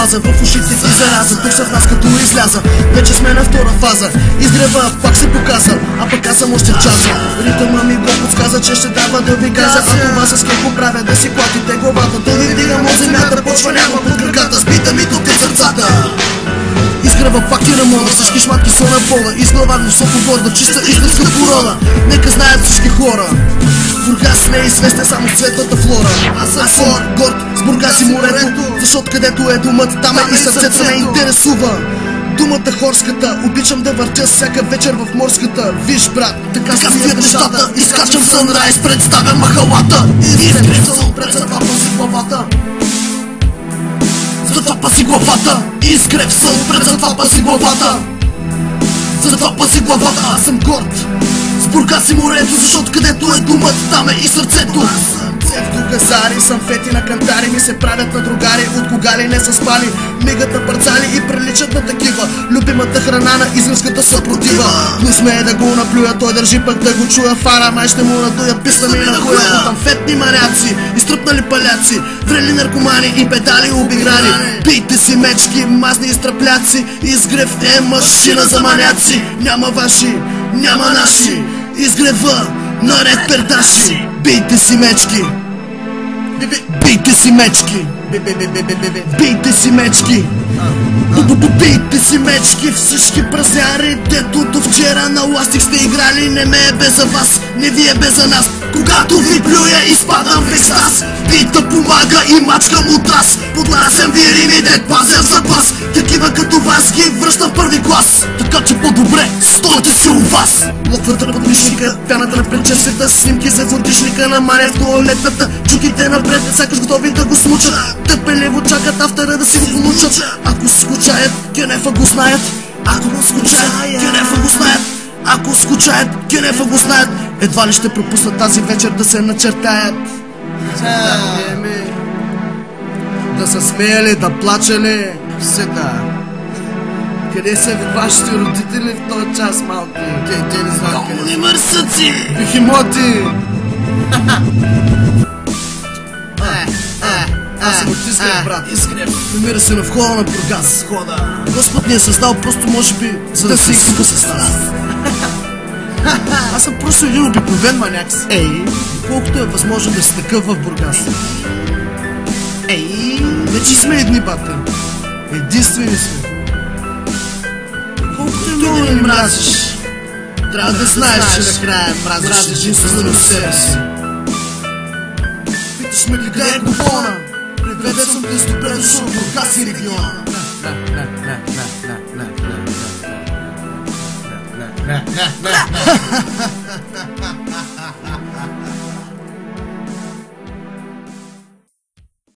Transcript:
фаза, в ушите ти зараза. Тук са в нас като изляза, вече сме на втора фаза. Изгрева пак се показа, а пък аз съм още в часа. Ритъма ми го подсказа, че ще трябва да ви каза. А това с какво правя, да си клатите главата, да ви вдигам от земята, почва няма под краката, сбита ми тук е сърцата. Изгрева пак и рамона, всички шматки са на пола. Из глава високо горда, чиста истинска порода. Нека знаят всички хора, Бургас не е известен само цветната флора. Аз съм горд с Бургас и морето, защото където е думата, там е и сърцето ме интересува. Думата хорската, обичам да въртя всяка вечер в морската. Виж брат, така стоят нещата, изкачам сънрайз, представям махалата. Изгрев съм пред затова пази главата, затова пази главата. Изгрев съм пред затова пази главата, затова пази главата. Аз съм горд с Бургас и морето, защото където е думата, там е и сърцето. В газари съм фети на кантари, ми се правят на другари, от кога ли не са спали. Мигат на парцали и приличат на такива. Любимата храна на израелската съпротива. Но смее да го наплюя, той държи пък да го чуя. Фара май ще му надуя, писна ми на хуя. От амфетни маняци, изтръпнали паляци, врели наркомани и педали обиграни. Пийте си мечки, мазни изтръпляци. Изгрев е машина за маняци. Няма ваши, няма наши. Изгрева наред пердаши. Бийте си мечки, бийте си мечки, бийте си мечки, бийте си мечки. Всички празяри, дето до вчера на ластик сте играли. Не ме е бе за вас, не ви е бе за нас. Когато ви плюя, изпадам в екстаз. Бита помага и мачкам от раз. Поднасям ви римите, пазя в запас. Такива като вас ги връщам в първи клас. Така че по-добре, стойте си у вас. Локвата под лишника, пяната на прическата, снимки за водишника на Мария в туалетната. Чуките напред, сякаш готови да го смучат. Търпеливо чакат автора да си го получат. Ако скучаят, Кенефа го знаят. Ако го скучаят, Кенефа го знаят. Ако скучаят, Кенефа го знаят. Едва ли ще пропуснат тази вечер да се начертаят. Да са смеяли, да плачели. Сета. Къде са ви вашите родители в този час, малки? Те не знаят къде. Колни мърсъци! Бихимоти! Аз съм отискан, брат. Изгрев. Намира се на входа на Бургас. Господ ни е създал просто може би за да се изкупа с нас. Аз съм просто един обикновен маняк. Ей, колкото е възможно да си такъв в Бургас. Ей, не че сме едни, бате. Единствени сме. Колкото и много не мразиш, трябва да знаеш, че накрая мразиш единствено себе си. Питаш ме ли къде е купона? Привет съм те с добре дошъл в Бургас и региона.